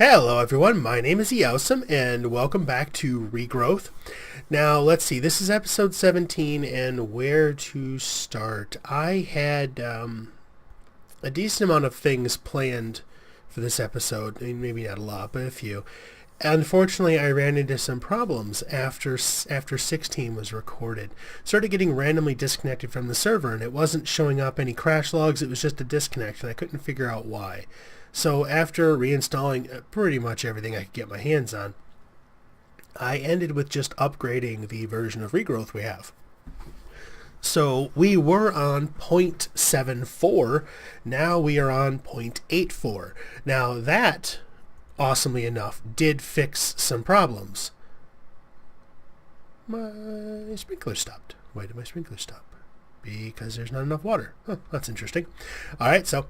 Hello everyone, my name is S01E017 and welcome back to Regrowth. Now let's see, this is episode 17 and where to start. I had a decent amount of things planned for this episode, maybe not a lot, but a few. Unfortunately, I ran into some problems after 16 was recorded. Started getting randomly disconnected from the server and it wasn't showing up any crash logs, it was just a disconnect and I couldn't figure out why. So after reinstalling pretty much everything I could get my hands on, I ended with just upgrading the version of Regrowth we have. So we were on 0.74, now we are on 0.84. Now that, awesomely enough, did fix some problems. My sprinkler stopped. Why did my sprinkler stop? Because there's not enough water. Huh, that's interesting. Alright, so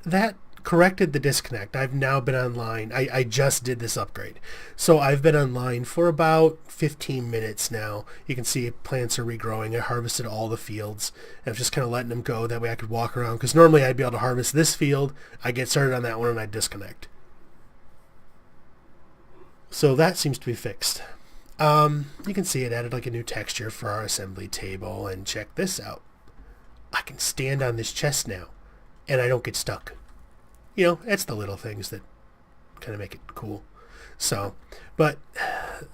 that corrected the disconnect. I've now been online. I just did this upgrade. So I've been online for about 15 minutes now. You can see plants are regrowing. I harvested all the fields. I'm just kind of letting them go. That way I could walk around. Because normally I'd be able to harvest this field. I get started on that one and I disconnect. So that seems to be fixed. You can see it added like a new texture for our assembly table. And check this out. I can stand on this chest now. And I don't get stuck. You know, it's the little things that kind of make it cool. So, but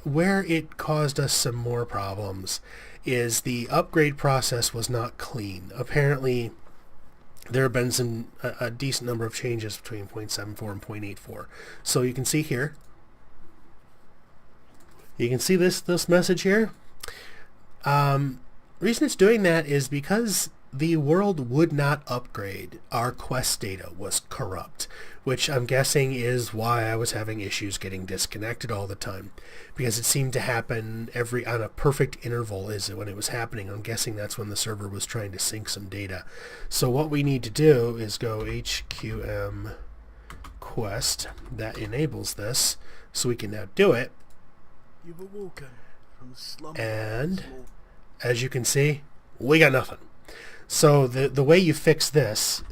where it caused us some more problems is the upgrade process was not clean. Apparently, there have been a decent number of changes between 0.74 and 0.84. So you can see here. You can see this message here. Reason it's doing that is because the world would not upgrade. Our quest data was corrupt, which I'm guessing is why I was having issues getting disconnected all the time, because it seemed to happen on a perfect interval is when it was happening. I'm guessing that's when the server was trying to sync some data. So what we need to do is go HQM quest. That enables this, so we can now do it. You've awoken from slumber. And as you can see, we got nothing. So the way you fix this,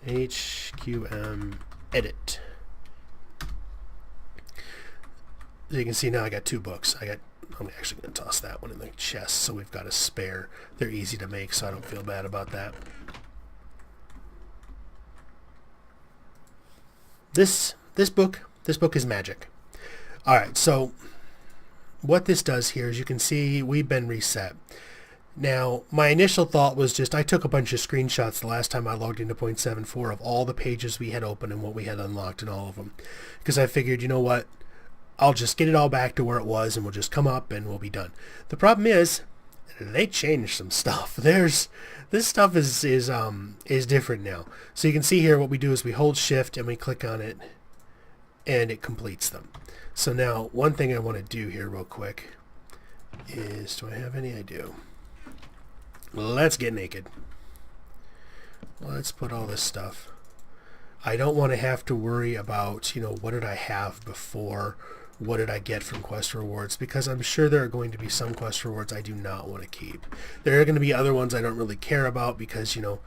HQM edit. So you can see now I got two books. I'm actually going to toss that one in the chest so we've got a spare. They're easy to make, so I don't feel bad about that. This book is magic. All right, so what this does here is you can see we've been reset. Now, my initial thought was just I took a bunch of screenshots the last time I logged into 0.74 of all the pages we had open and what we had unlocked and all of them. Because I figured, you know what, I'll just get it all back to where it was and we'll just come up and we'll be done. The problem is, they changed some stuff. This stuff is different now. So you can see here what we do is we hold shift and we click on it and it completes them. So now, one thing I want to do here real quick is, do I have any? I do. Let's get naked. Let's put all this stuff. I don't want to have to worry about, you know, what did I have before? What did I get from quest rewards? Because I'm sure there are going to be some quest rewards I do not want to keep. There are going to be other ones I don't really care about because, you know,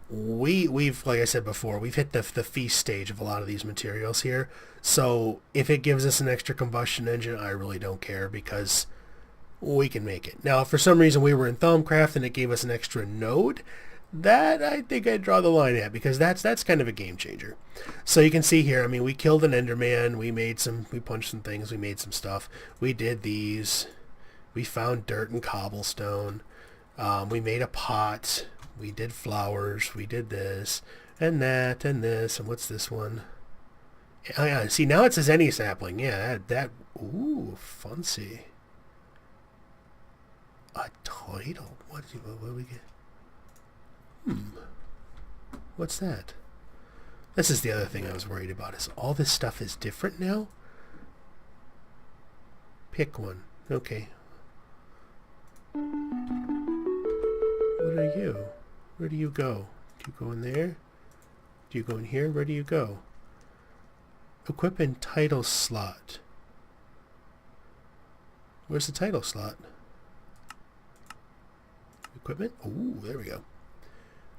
we've like I said before, we've hit the feast stage of a lot of these materials here. So if it gives us an extra combustion engine, I really don't care because we can make it. Now, if for some reason we were in Thaumcraft and it gave us an extra node, that I think I'd draw the line at because that's kind of a game changer. So you can see here, I mean, we killed an Enderman, we punched some things, we made some stuff. We did these. We found dirt and cobblestone. We made a pot. We did flowers. We did this and that and this. And what's this one? Oh yeah, see now it says any sapling. Yeah, ooh, fancy. A title? What do we get? What's that? This is the other thing I was worried about, is all this stuff is different now? Pick one. Okay. What are you? Where do you go? Do you go in there? Do you go in here? Where do you go? Equip in title slot. Where's the title slot? Equipment? Ooh, there we go.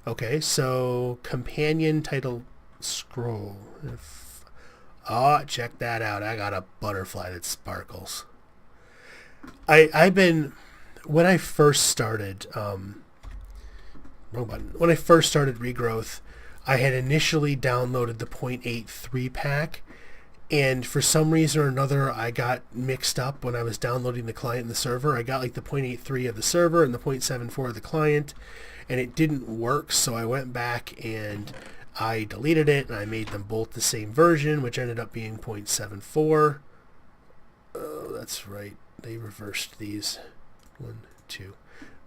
Okay, so companion title scroll. Oh, check that out. I got a butterfly that sparkles. I've been, when I first started, wrong button. When I first started Regrowth, I had initially downloaded the 0.83 pack, and for some reason or another, I got mixed up when I was downloading the client and the server. I got like the 0.83 of the server and the 0.74 of the client, and it didn't work, so I went back and I deleted it, and I made them both the same version, which ended up being 0.74. Oh, that's right. They reversed these. 1, 2.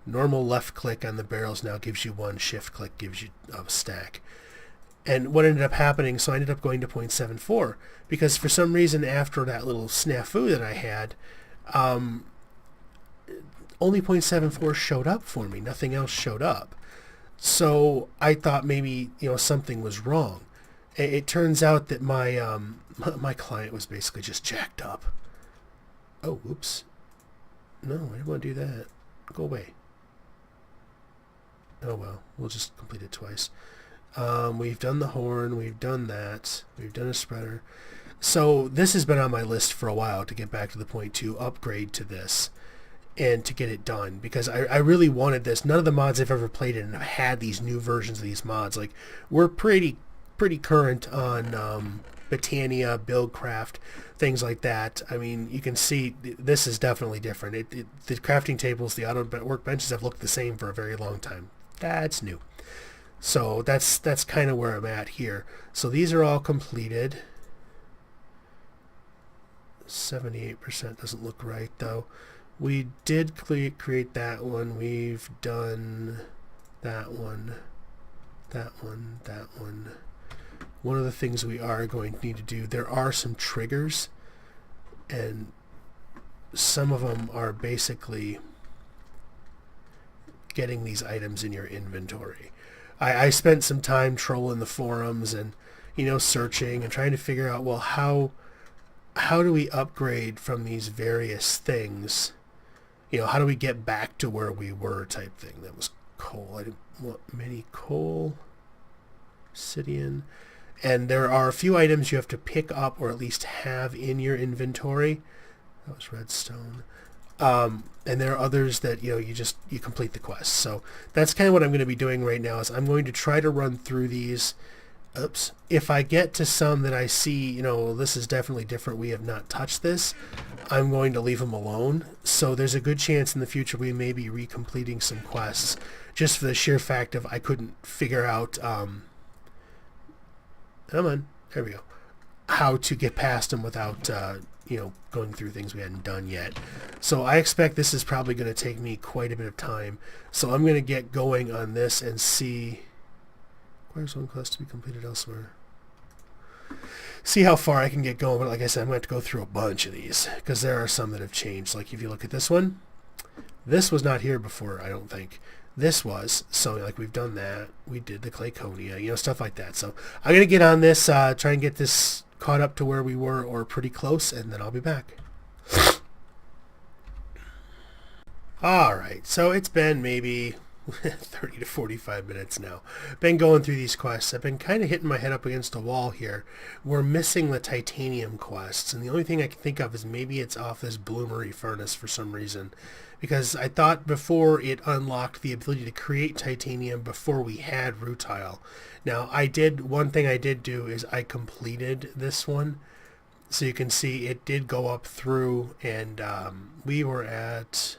Normal left click on the barrels now gives you one. Shift click gives you a stack. And what ended up happening, so I ended up going to 0.74 because for some reason after that little snafu that I had, only 0.74 showed up for me. Nothing else showed up. So I thought maybe something was wrong. It turns out that my my client was basically just jacked up. Oh, whoops. No, I didn't want to do that. Go away. Oh well, we'll just complete it twice. We've done the horn, we've done that, we've done a spreader. So this has been on my list for a while to get back to the point to upgrade to this and to get it done because I really wanted this. None of the mods I've ever played in have had these new versions of these mods. Like we're pretty current on Botania, Buildcraft, things like that. I mean, you can see this is definitely different. The crafting tables, the auto workbenches have looked the same for a very long time. That's new. So that's kind of where I'm at here. So these are all completed. 78% doesn't look right though. We did create that one. We've done that one, that one, that one. One of the things we are going to need to do, there are some triggers, and some of them are basically getting these items in your inventory. I spent some time trolling the forums and searching and trying to figure out, well, how do we upgrade from these various things? How do we get back to where we were type thing. That was coal. I didn't want many coal. Obsidian. And there are a few items you have to pick up or at least have in your inventory. That was redstone. And there are others that you complete the quest. So that's kind of what I'm going to be doing right now. Is I'm going to try to run through these. Oops. If I get to some that I see, this is definitely different, we have not touched this, I'm going to leave them alone. So there's a good chance in the future we may be recompleting some quests just for the sheer fact of I couldn't figure out, come on, there we go, how to get past them without, going through things we hadn't done yet. So I expect this is probably going to take me quite a bit of time. So I'm going to get going on this and see... Requires one quest to be completed elsewhere. See how far I can get going, but like I said, I'm going to have to go through a bunch of these because there are some that have changed. Like if you look at this one, this was not here before, I don't think. This was, so like we've done that. We did the Clayconia, stuff like that. So I'm going to get on this, try and get this caught up to where we were or pretty close, and then I'll be back. Alright, so it's been maybe 30 to 45 minutes now. Been going through these quests. I've been kind of hitting my head up against a wall here. We're missing the titanium quests, and the only thing I can think of is maybe it's off this bloomery furnace for some reason. Because I thought before it unlocked the ability to create titanium before we had rutile. Now, one thing I did do is I completed this one. So you can see it did go up through, and we were at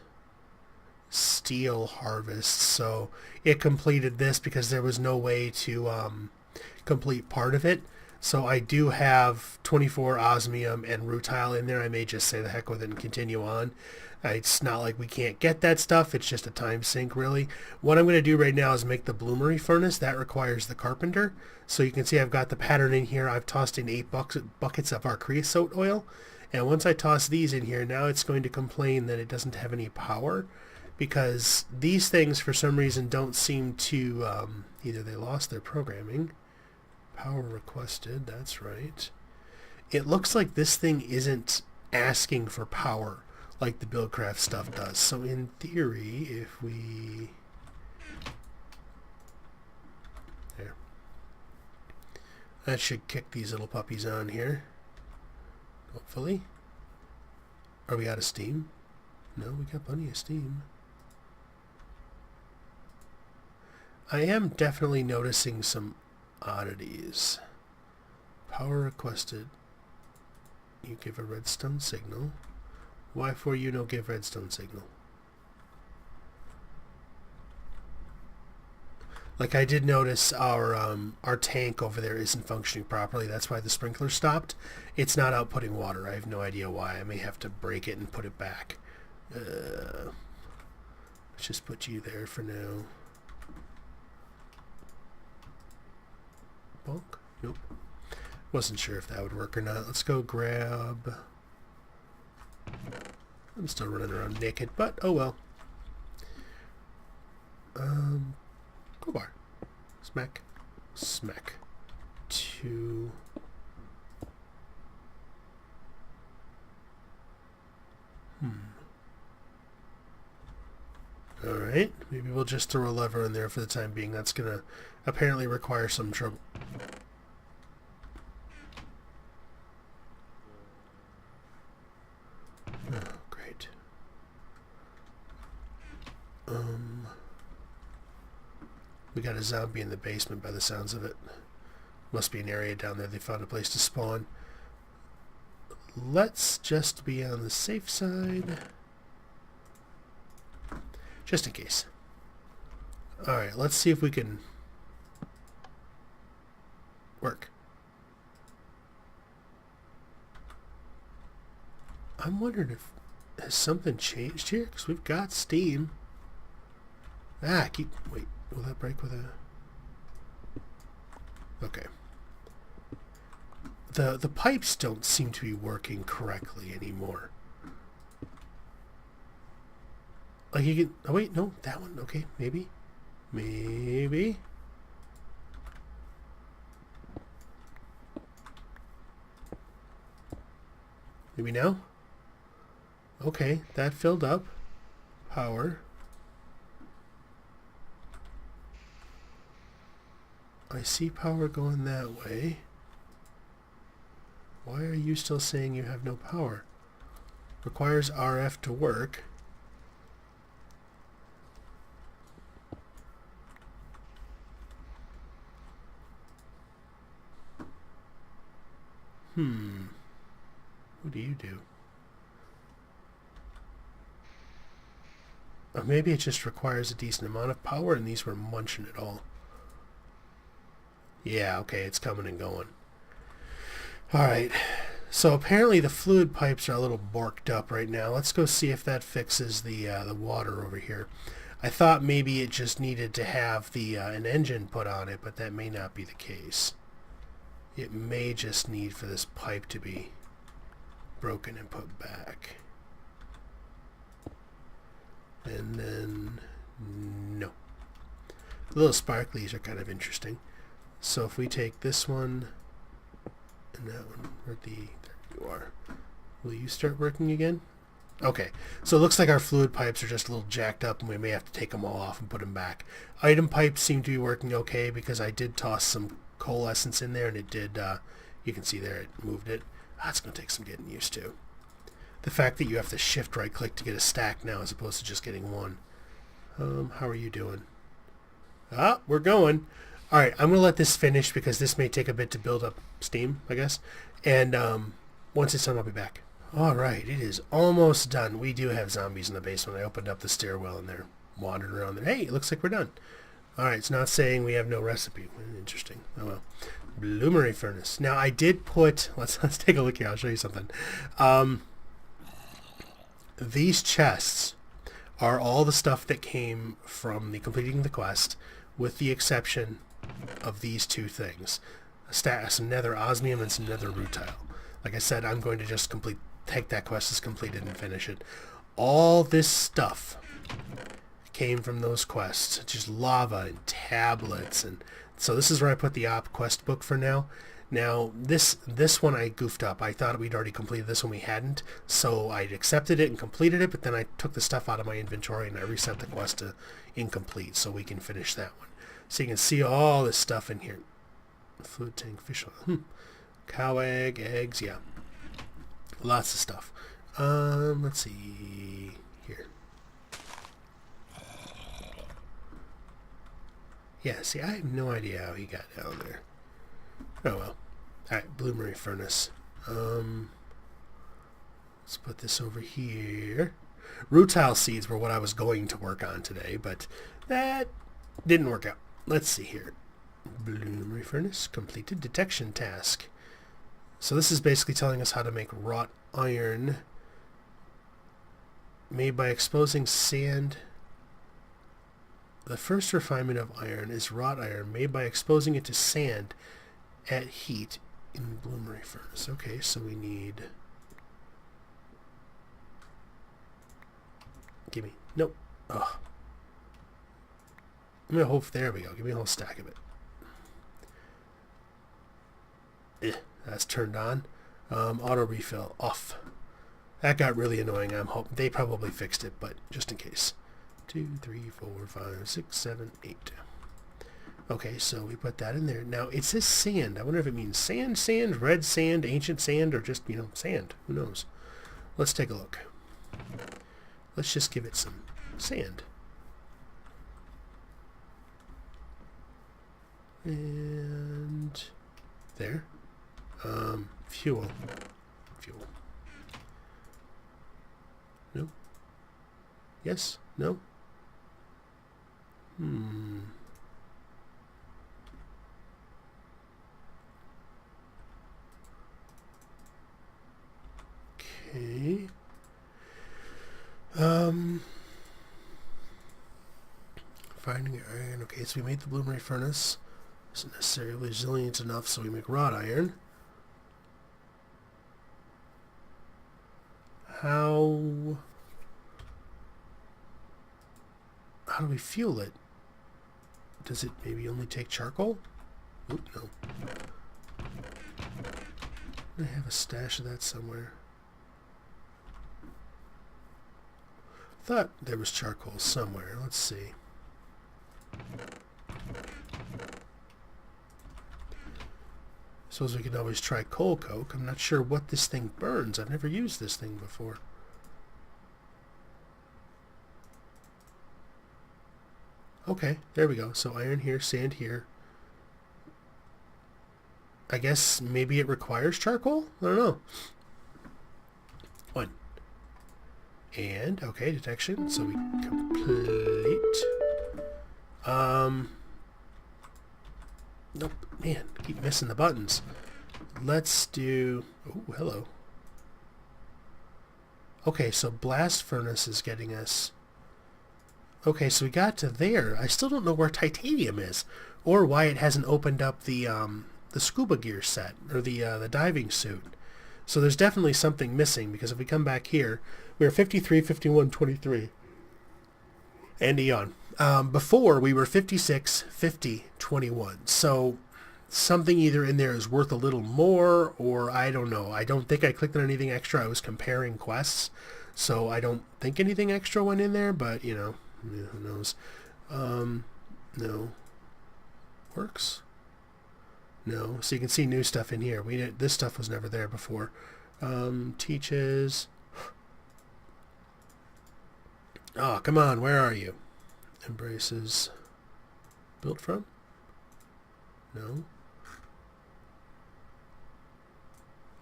steel harvest, so it completed this because there was no way to complete part of it. So I do have 24 osmium and rutile in there. I may just say the heck with it and continue on. It's not like we can't get that stuff. It's just a time sink, really. What I'm going to do right now is make the bloomery furnace. That requires the carpenter. So you can see I've got the pattern in here. I've tossed in 8 buckets of our creosote oil. And once I toss these in here, now it's going to complain that it doesn't have any power, because these things for some reason don't seem to, either they lost their programming. Power requested, that's right. It looks like this thing isn't asking for power like the Buildcraft stuff does. So in theory, if we... There. That should kick these little puppies on here. Hopefully. Are we out of steam? No, we got plenty of steam. I am definitely noticing some oddities. Power requested. You give a redstone signal. Why for you no give redstone signal? Like I did notice our tank over there isn't functioning properly. That's why the sprinkler stopped. It's not outputting water. I have no idea why. I may have to break it and put it back. Let's just put you there for now. Bonk? Nope. Wasn't sure if that would work or not. Let's go grab... I'm still running around naked, but oh well. Crowbar. Smack. Smack. 2. Alright, maybe we'll just throw a lever in there for the time being. That's gonna apparently require some trouble. Oh, great. We got a zombie in the basement by the sounds of it. Must be an area down there they found a place to spawn. Let's just be on the safe side. Just in case. Alright, let's see if we can work. I'm wondering if has something changed here? Because we've got steam. Wait, will that break with a... Okay. The pipes don't seem to be working correctly anymore. Like you can... Oh wait, no, that one. Okay, maybe. Maybe. Maybe now? Okay, that filled up. Power. I see power going that way. Why are you still saying you have no power? Requires RF to work. What do you do? Or maybe it just requires a decent amount of power and these were munching it all. Yeah, okay, it's coming and going. Alright, so apparently the fluid pipes are a little borked up right now. Let's go see if that fixes the water over here. I thought maybe it just needed to have the an engine put on it, but that may not be the case. It may just need for this pipe to be broken and put back. And then, no. The little sparklies are kind of interesting. So if we take this one and that one, there you are. Will you start working again? Okay, so it looks like our fluid pipes are just a little jacked up and we may have to take them all off and put them back. Item pipes seem to be working okay because I did toss some coalescence in there and it did, you can see there it moved it. That's going to take some getting used to. The fact that you have to shift right click to get a stack now as opposed to just getting one. How are you doing? We're going. Alright, I'm going to let this finish because this may take a bit to build up steam, I guess. And once it's done, I'll be back. Alright, it is almost done. We do have zombies in the basement. I opened up the stairwell and they're wandering around there. Hey, it looks like we're done. Alright, it's not saying we have no recipe. Interesting. Oh well. Bloomery furnace. Now I did put... Let's take a look here. I'll show you something. These chests are all the stuff that came from the completing the quest, with the exception of these two things. Some nether osmium and some nether rutile. Like I said, I'm going to just take that quest as completed and finish it. All this stuff came from those quests. Just lava and tablets, and so this is where I put the op quest book for now. Now this one I goofed up. I thought we'd already completed this one, we hadn't, so I accepted it and completed it, but then I took the stuff out of my inventory and I reset the quest to incomplete so we can finish that one. So you can see all this stuff in here. Fluid tank, fish oil. Cow egg, eggs, yeah. Lots of stuff. Let's see here. Yeah, see, I have no idea how he got down there. Oh well. Alright, bloomery furnace. Let's put this over here. Rutile seeds were what I was going to work on today, but that didn't work out. Let's see here. Bloomery furnace, completed detection task. So this is basically telling us how to make wrought iron made by exposing sand. The first refinement of iron is wrought iron made by exposing it to sand at heat in bloomery furnace. Okay, so we need... Give me... Nope. Ugh. I'm going to hope... There we go. Give me a whole stack of it. That's turned on. Auto refill off. That got really annoying. I'm hoping they probably fixed it, but just in case. 2, 3, 4, 5, 6, 7, 8. Okay, so we put that in there. Now it says sand. I wonder if it means sand, red sand, ancient sand, or just, sand. Who knows? Let's take a look. Let's just give it some sand. And there. Fuel. No? Yes? No? Okay. Finding iron. Okay, so we made the bloomery furnace. Isn't necessarily resilient enough, so we make wrought iron. How do we fuel it? Does it maybe only take charcoal? Oop, no. I have a stash of that somewhere. Thought there was charcoal somewhere. Let's see. Suppose we can always try coal coke. I'm not sure what this thing burns. I've never used this thing before. Okay, there we go. So iron here, sand here. I guess maybe it requires charcoal? I don't know. 1. And, okay, detection. So we complete. Nope. Man, keep missing the buttons. Let's do... Oh, hello. Okay, so blast furnace is getting us... Okay, so we got to there. I still don't know where titanium is, or why it hasn't opened up the scuba gear set, or the diving suit. So there's definitely something missing, because if we come back here, we're 53, 51, 23. And eon. Before, we were 56, 50, 21. So something either in there is worth a little more, or I don't know. I don't think I clicked on anything extra. I was comparing quests, so I don't think anything extra went in there, but, who knows. No. Works? No. So you can see new stuff in here. This stuff was never there before. Teaches... Oh, come on, where are you? Embraces. Built from? No.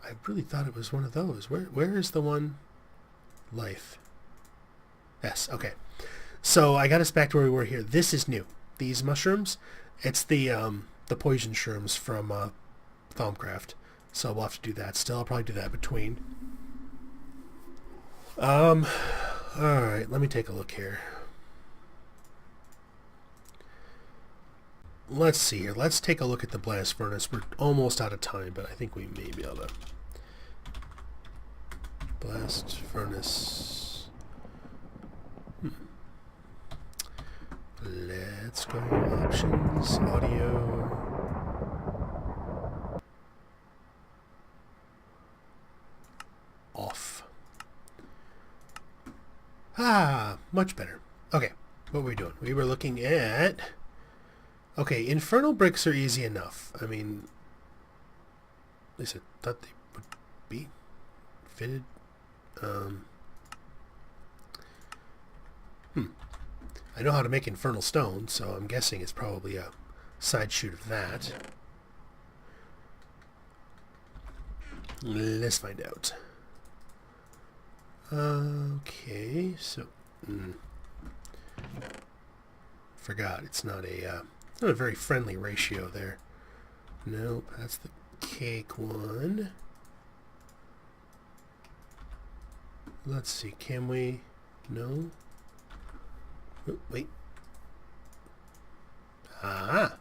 I really thought it was one of those. Where is the one? Life. Yes, okay. So I got us back to where we were here. This is new. These mushrooms, it's the poison shrooms from Thaumcraft. So we'll have to do that still. I'll probably do that between. Alright, let me take a look here. Let's see here. Let's take a look at the blast furnace. We're almost out of time, but I think we may be able to. Blast furnace. Let's go. Options, audio. Off. Ah, much better. Okay, what were we doing? We were looking at... Okay, infernal bricks are easy enough. I mean, at least I thought they would be. fitted. I know how to make infernal stone, so I'm guessing it's probably a side shoot of that. Let's find out. Okay, so forgot it's not a very friendly ratio there. Nope, that's the cake one. Let's see, can we? No. Oh, wait. Ah.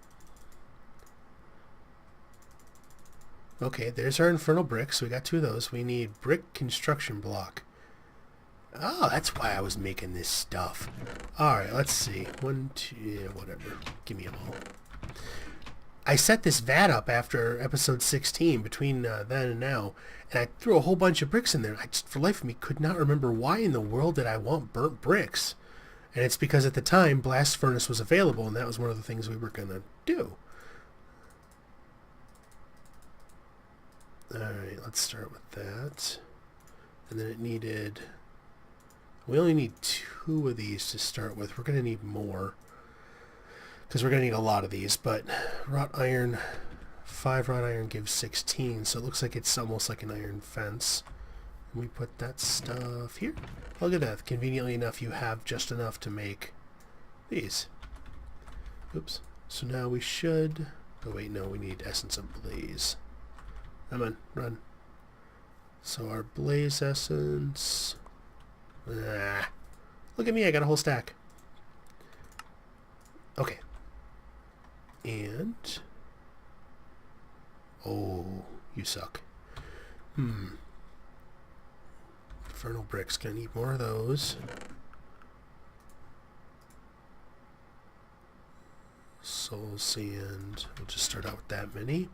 Okay, there's our infernal bricks. We got 2 of those. We need brick construction block. Oh, that's why I was making this stuff. Alright, let's see. 1, 2, yeah, whatever. Give me them all. I set this vat up after episode 16, between then and now, and I threw a whole bunch of bricks in there. I just, for life of me, could not remember why in the world did I want burnt bricks. And it's because at the time, blast furnace was available, and that was one of the things we were going to do. Alright, let's start with that. And then it needed... We only need 2 of these to start with. We're going to need more, because we're going to need a lot of these. But wrought iron, 5 wrought iron gives 16, so it looks like it's almost like an iron fence. And we put that stuff here. Look at that. Conveniently enough, you have just enough to make these. Oops. So now we should... Oh wait, no, we need essence of blaze. Come on, run. So our blaze essence... Ah, look at me, I got a whole stack. Okay. And... Oh, you suck. Infernal bricks, gonna need more of those. Soul sand, we'll just start out with that many.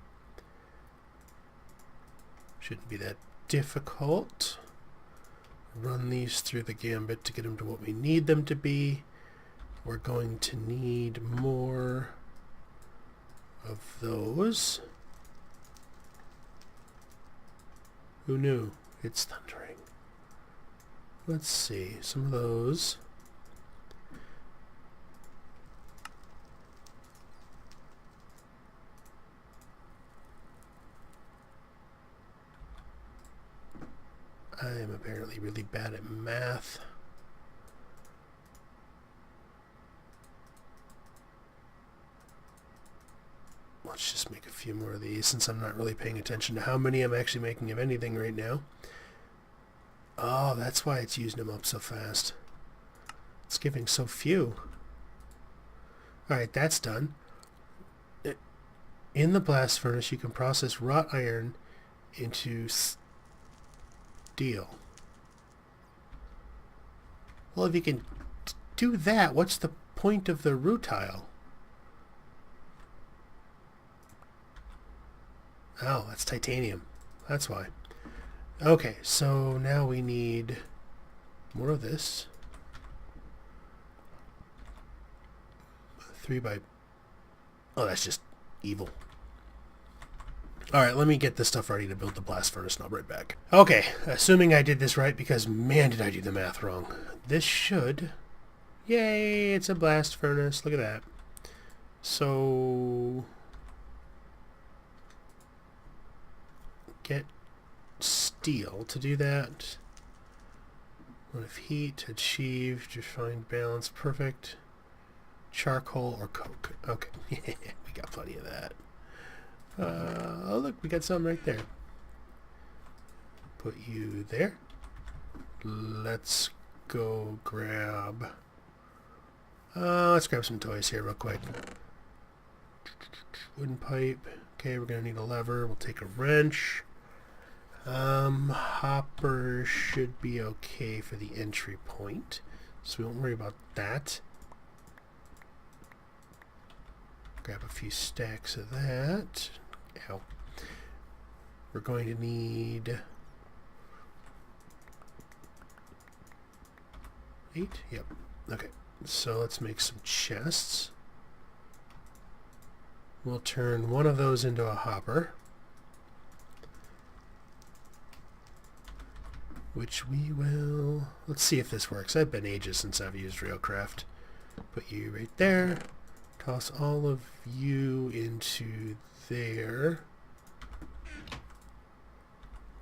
Shouldn't be that difficult. Run these through the gambit to get them to what we need them to be. We're going to need more of those. Who knew? It's thundering. Let's see, some of those. I am apparently really bad at math. Let's just make a few more of these, since I'm not really paying attention to how many I'm actually making of anything right now. Oh, that's why it's using them up so fast. It's giving so few. Alright, that's done. In the blast furnace, you can process wrought iron into steel. Well, if you can do that, what's the point of the rutile? Oh, that's titanium. That's why. Okay, so now we need more of this. 3 by... Oh, that's just evil. Alright, let me get this stuff ready to build the blast furnace and I'll be right back. Okay, assuming I did this right, because man did I do the math wrong. This should... Yay, it's a blast furnace. Look at that. So... Get steel to do that. What if heat, achieved, refined balance, perfect. Charcoal or coke. Okay, we got plenty of that. Oh look, we got some right there. Put you there. Let's go grab... let's grab some toys here real quick. Wooden pipe. Okay, we're going to need a lever. We'll take a wrench. Hopper should be okay for the entry point, so we won't worry about that. Grab a few stacks of that. Ow. We're going to need 8? Yep. Okay, so let's make some chests. We'll turn one of those into a hopper. which we will... Let's see if this works. It's been ages since I've used Regrowth. Put you right there. Toss all of you into there.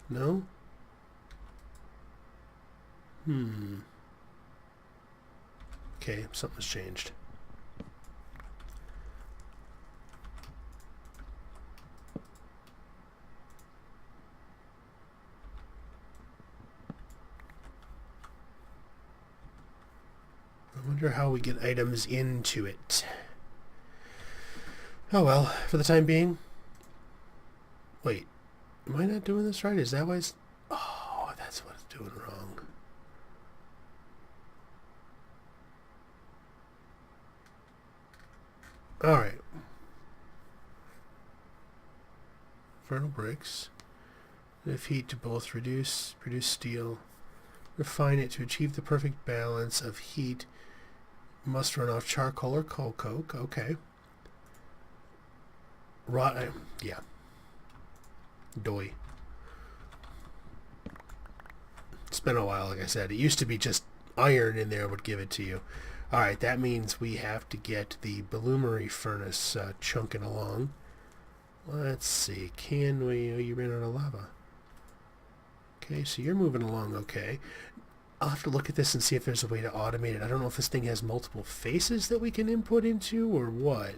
No? Okay, something's changed. I wonder how we get items into it. Oh well, for the time being. Wait, am I not doing this right? Is that why it's... Oh, that's what it's doing wrong. Alright. Infernal bricks. Enough heat to both produce steel. Refine it to achieve the perfect balance of heat. Must run off charcoal or coal coke. Okay. Yeah. Doy. It's been a while, like I said. It used to be just iron in there would give it to you. Alright, that means we have to get the bloomery furnace chunking along. Let's see. Can we... Oh, you ran out of lava. Okay, so you're moving along okay. I'll have to look at this and see if there's a way to automate it. I don't know if this thing has multiple faces that we can input into or what.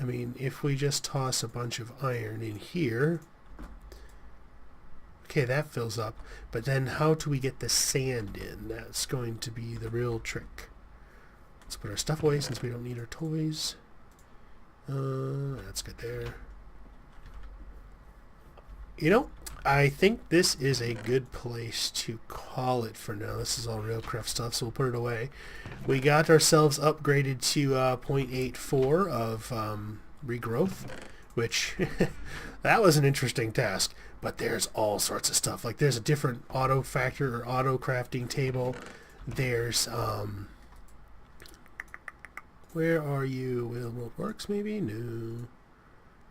I mean, if we just toss a bunch of iron in here... Okay, that fills up. But then how do we get the sand in? That's going to be the real trick. Let's put our stuff away since we don't need our toys. That's good there. You know, I think this is a good place to call it for now. This is all Regrowth stuff, so we'll put it away. We got ourselves upgraded to 0.84 of Regrowth, which that was an interesting task. But there's all sorts of stuff. Like there's a different auto factor or auto crafting table. There's where are you? Will World Works maybe? No.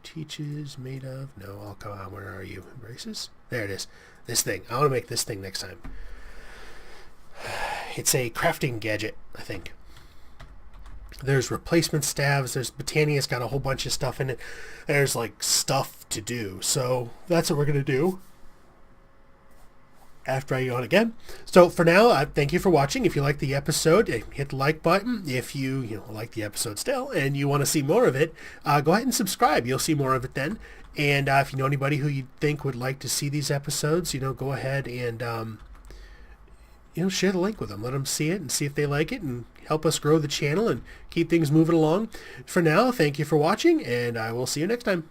Teaches made of? No. Oh, come on. Where are you? Embraces? There it is. This thing. I want to make this thing next time. It's a crafting gadget, I think. There's replacement staves. There's Botania's got a whole bunch of stuff in it. There's like stuff to do. So that's what we're going to do after I yawn again. So for now, thank you for watching. If you like the episode, hit the like button. If you like the episode still and you want to see more of it, go ahead and subscribe. You'll see more of it then. And if you know anybody who you think would like to see these episodes, go ahead and share the link with them. Let them see it and see if they like it and help us grow the channel and keep things moving along. For now, thank you for watching, and I will see you next time.